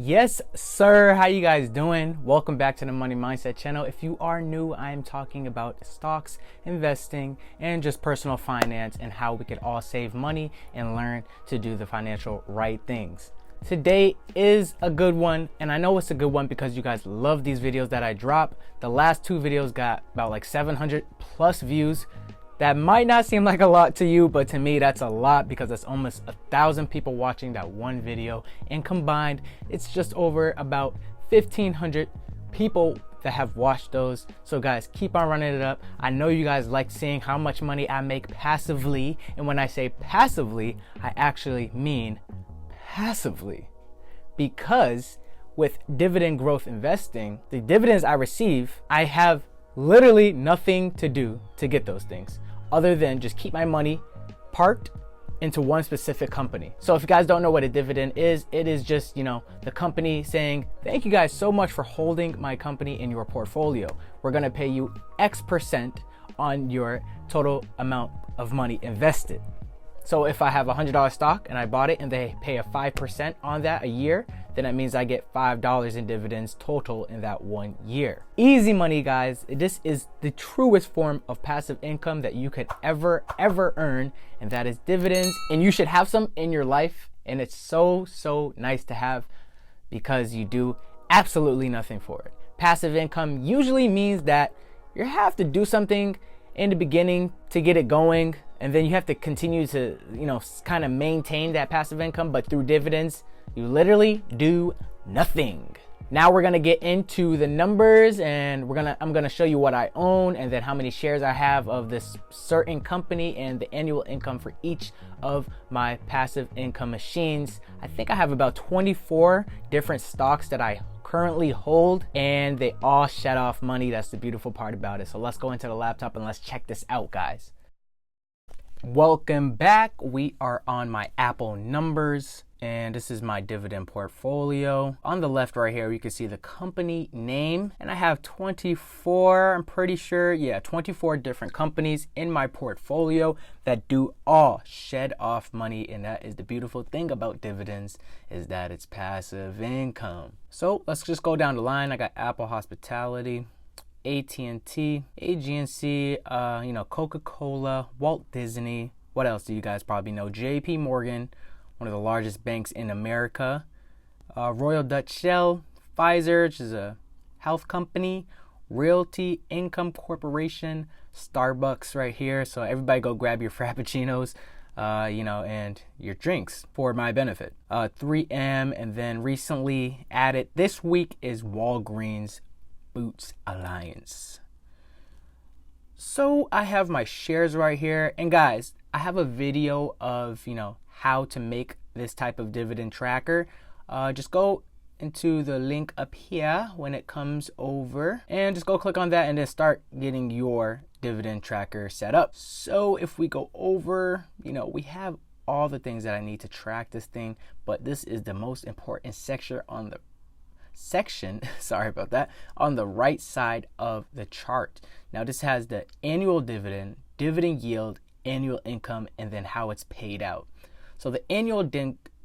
Yes, sir. How you guys doing? Welcome back to the Money Mindset channel. If you are new, I am talking about stocks, investing, and just personal finance and how we could all save money and learn to do the financial right things. Today is a good one, and I know it's a good one because you guys love these videos that I drop. The last two videos got about like 700 plus views. That might not seem like a lot to you, but to me that's a lot because that's almost 1,000 people watching that one video, and combined it's just over about 1,500 people that have watched those. So guys, keep on running it up. I know you guys like seeing how much money I make passively, and when I say passively, I actually mean passively, because with dividend growth investing, the dividends I receive, I have literally nothing to do to get those things other than just keep my money parked into one specific company. So if you guys don't know what a dividend is, it is just, the company saying, thank you guys so much for holding my company in your portfolio. We're gonna pay you X% on your total amount of money invested. So if I have $100 stock and I bought it and they pay a 5% on that a year, then that means I get $5 in dividends total in that 1 year. Easy money, guys. This is the truest form of passive income that you could ever earn, and that is dividends. And you should have some in your life, and it's so nice to have because you do absolutely nothing for it. Passive income usually means that you have to do something in the beginning to get it going, and then you have to continue to, kind of maintain that passive income. But through dividends, you literally do nothing. Now we're gonna get into the numbers, and I'm gonna show you what I own and then how many shares I have of this certain company and the annual income for each of my passive income machines. I think I have about 24 different stocks that I currently hold, and they all shed off money. That's the beautiful part about it. So let's go into the laptop and let's check this out, guys. Welcome back. We are on my Apple numbers, and this is my dividend portfolio. On the left right here, you can see the company name, and I have 24, I'm pretty sure, 24 different companies in my portfolio that do all shed off money. And that is the beautiful thing about dividends, is that it's passive income. So let's just go down the line. I got Apple Hospitality, AT&T, AGNC, Coca-Cola, Walt Disney. What else do you guys probably know? JP Morgan, one of the largest banks in America, Royal Dutch Shell, Pfizer, which is a health company, Realty Income Corporation, Starbucks right here. So everybody go grab your Frappuccinos, and your drinks for my benefit. 3M, and then recently added this week is Walgreens Boots Alliance. So I have my shares right here, and guys, I have a video of how to make this type of dividend tracker. Just go into the link up here when it comes over, and just go click on that and then start getting your dividend tracker set up. So if we go over, we have all the things that I need to track this thing, but this is the most important section on the on the right side of the chart. Now this has the annual dividend, dividend yield, annual income, and then how it's paid out. So the annual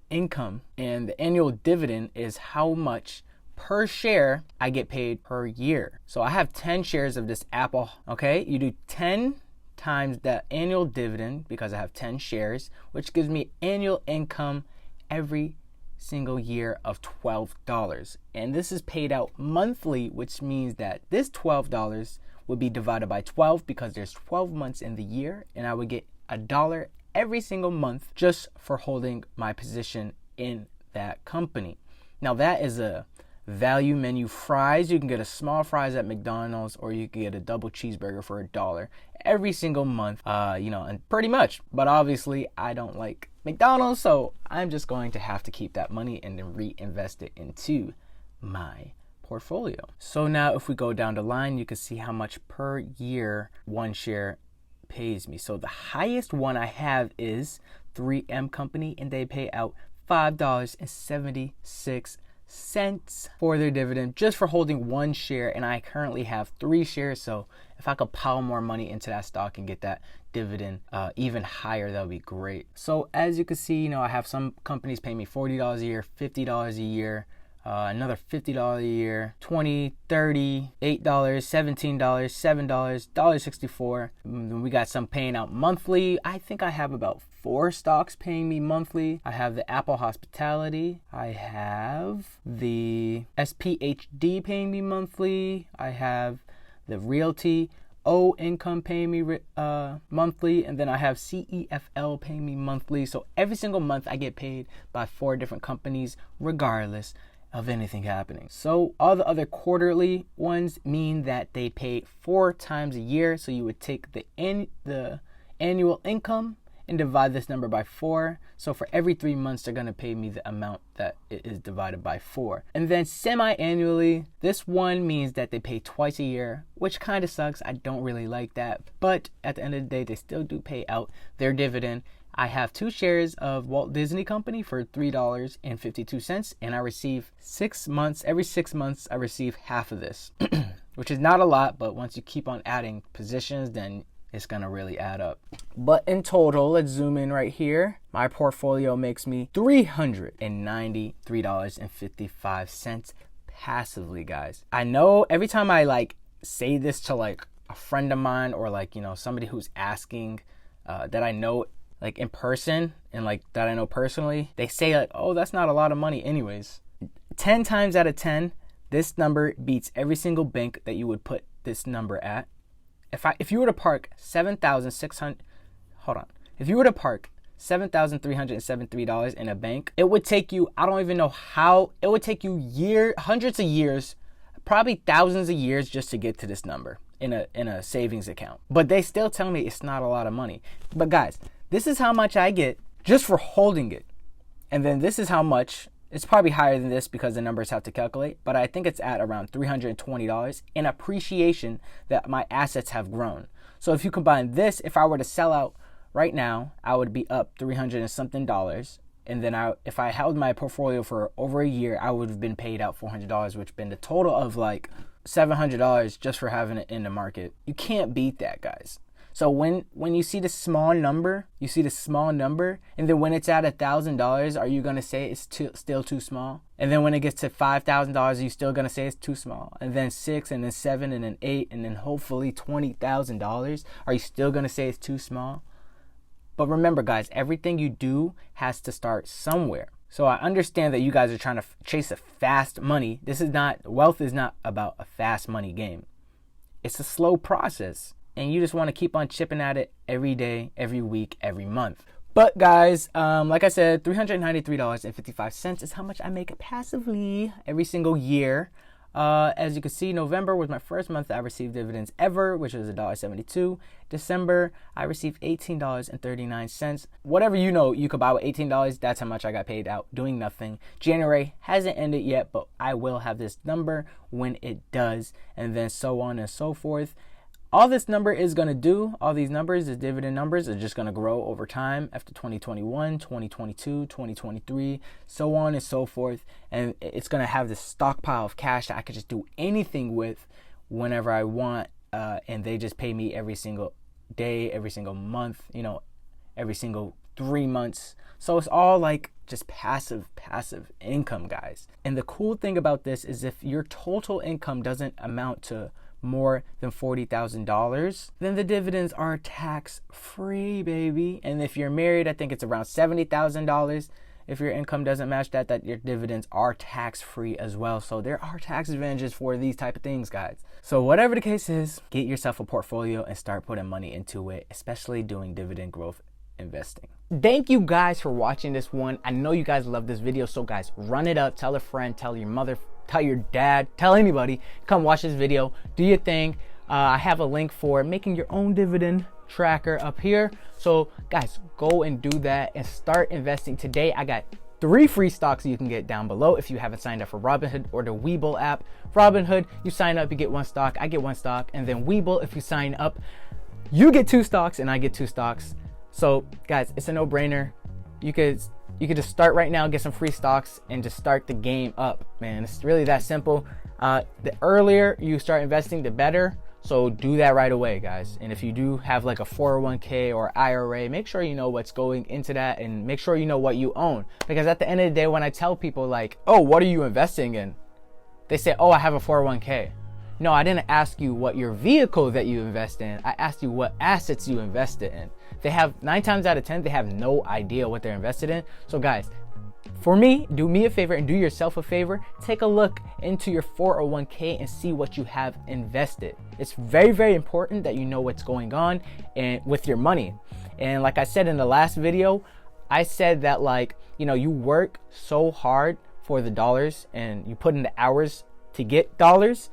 income and the annual dividend is how much per share I get paid per year. So I have 10 shares of this Apple. Okay, you do 10 times that annual dividend because I have 10 shares, which gives me annual income every single year of $12. And this is paid out monthly, which means that this $12 would be divided by 12 because there's 12 months in the year, and I would get $1 every single month just for holding my position in that company. Now that is a value menu fries. You can get a small fries at McDonald's, or you can get a double cheeseburger for $1 every single month, and pretty much. But obviously I don't like McDonald's, so I'm just going to have to keep that money and then reinvest it into my portfolio. So now if we go down the line, you can see how much per year one share pays me. So the highest one I have is 3M company, and they pay out $5.76 for their dividend just for holding one share, and I currently have 3 shares. So if I could pile more money into that stock and get that dividend even higher, that would be great. So as you can see, I have some companies pay me $40 a year, $50 a year, another $50 a year, $20, $30, $8, $17, $7, $1.64. Then we got some paying out monthly. I think I have about 4 stocks paying me monthly. I have the Apple Hospitality. I have the SPHD paying me monthly. I have the Realty Income paying me monthly, and then I have CEFL paying me monthly. So every single month I get paid by 4 different companies regardless of anything happening. So all the other quarterly ones mean that they pay 4 times a year. So you would take the annual income and divide this number by 4. So for every 3 months, they're going to pay me the amount that it is divided by 4. And then semi-annually, this one means that they pay twice a year, which kind of sucks. I don't really like that. But at the end of the day, they still do pay out their dividend. I have 2 shares of Walt Disney Company for $3.52, and I receive 6 months. Every 6 months, I receive half of this, which is not a lot, but once you keep on adding positions, then it's gonna really add up. But in total, let's zoom in right here. My portfolio makes me $393.55 passively, guys. I know every time I say this to a friend of mine or somebody who's asking that I know in person and that I know personally, they say oh, that's not a lot of money anyways. 10 times out of 10, this number beats every single bank that you would put this number at. If you were to park $7,373 in a bank, it would take you, I don't even know how, it would take you hundreds of years, probably thousands of years just to get to this number in a savings account. But they still tell me it's not a lot of money. But guys, this is how much I get just for holding it. And then this is how much, it's probably higher than this because the numbers have to calculate, but I think it's at around $320 in appreciation that my assets have grown. So if you combine this, if I were to sell out right now, I would be up $300 and something. And then if I held my portfolio for over a year, I would have been paid out $400, which would have been the total of $700 just for having it in the market. You can't beat that, guys. So when you see the small number, and then when it's at $1,000, are you gonna say it's still too small? And then when it gets to $5,000, are you still gonna say it's too small? And then 6, and then 7, and then 8, and then hopefully $20,000, are you still gonna say it's too small? But remember, guys, everything you do has to start somewhere. So I understand that you guys are trying to chase a fast money. Wealth is not about a fast money game. It's a slow process. And you just want to keep on chipping at it every day, every week, every month. But guys, like I said, $393.55 is how much I make passively every single year. As you can see, November was my first month that I received dividends ever, which was $1.72. December, I received $18.39. Whatever you could buy with $18, that's how much I got paid out doing nothing. January hasn't ended yet, but I will have this number when it does, and then so on and so forth. All this number is going to do, all these numbers, the dividend numbers, are just going to grow over time after 2021, 2022, 2023, so on and so forth. And it's going to have this stockpile of cash that I could just do anything with whenever I want. And they just pay me every single day, every single month, every single 3 months. So it's all just passive income, guys. And the cool thing about this is if your total income doesn't amount to more than $40,000, then the dividends are tax-free, baby. And if you're married, I think it's around $70,000. If your income doesn't match that your dividends are tax-free as well. So there are tax advantages for these type of things, guys. So whatever the case is, get yourself a portfolio and start putting money into it, especially doing dividend growth investing. Thank you guys for watching this one. I know you guys love this video, so guys, run it up, tell a friend, tell your mother, tell your dad, tell anybody, come watch this video, do your thing. I have a link for making your own dividend tracker up here. So guys, go and do that and start investing today. I got 3 free stocks you can get down below if you haven't signed up for Robinhood or the Webull app. Robinhood, you sign up, you get 1 stock, I get 1 stock, and then Webull, if you sign up, you get 2 stocks and I get 2 stocks. So guys, it's a no-brainer. You could just start right now, get some free stocks, and just start the game up, man. It's really that simple. The earlier you start investing, the better. So do that right away, guys. And if you do have like a 401k or IRA, make sure you know what's going into that, and make sure you know what you own. Because at the end of the day, when I tell people like, oh, what are you investing in? They say, oh, I have a 401k. No, I didn't ask you what your vehicle that you invest in. I asked you what assets you invested in. They have 9 times out of 10, they have no idea what they're invested in. So guys, for me, do me a favor and do yourself a favor. Take a look into your 401k and see what you have invested. It's very, very important that you know what's going on and with your money. And like I said in the last video, I said that like, you know, you work so hard for the dollars and you put in the hours to get dollars.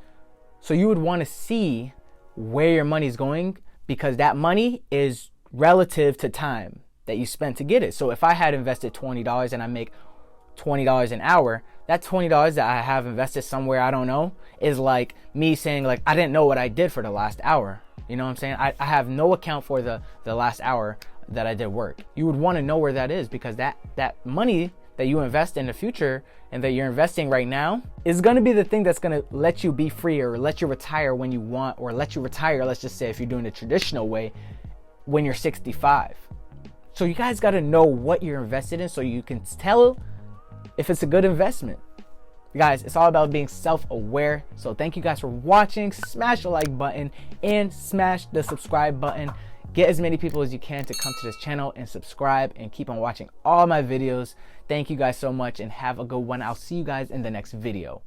So you would want to see where your money is going, because that money is relative to time that you spent to get it. So if I had invested $20 and I make $20 an hour, that $20 that I have invested somewhere, I don't know, is like me saying like, I didn't know what I did for the last hour. You know what I'm saying? I have no account for the last hour that I did work. You would want to know where that is, because that money that you invest in the future and that you're investing right now is going to be the thing that's going to let you be free, or let you retire when you want, or let you retire, let's just say if you're doing the traditional way, when you're 65. So you guys got to know what you're invested in so you can tell if it's a good investment. Guys, it's all about being self-aware. So thank you guys for watching. Smash the like button and smash the subscribe button. Get as many people as you can to come to this channel and subscribe and keep on watching all my videos. Thank you guys so much and have a good one. I'll see you guys in the next video.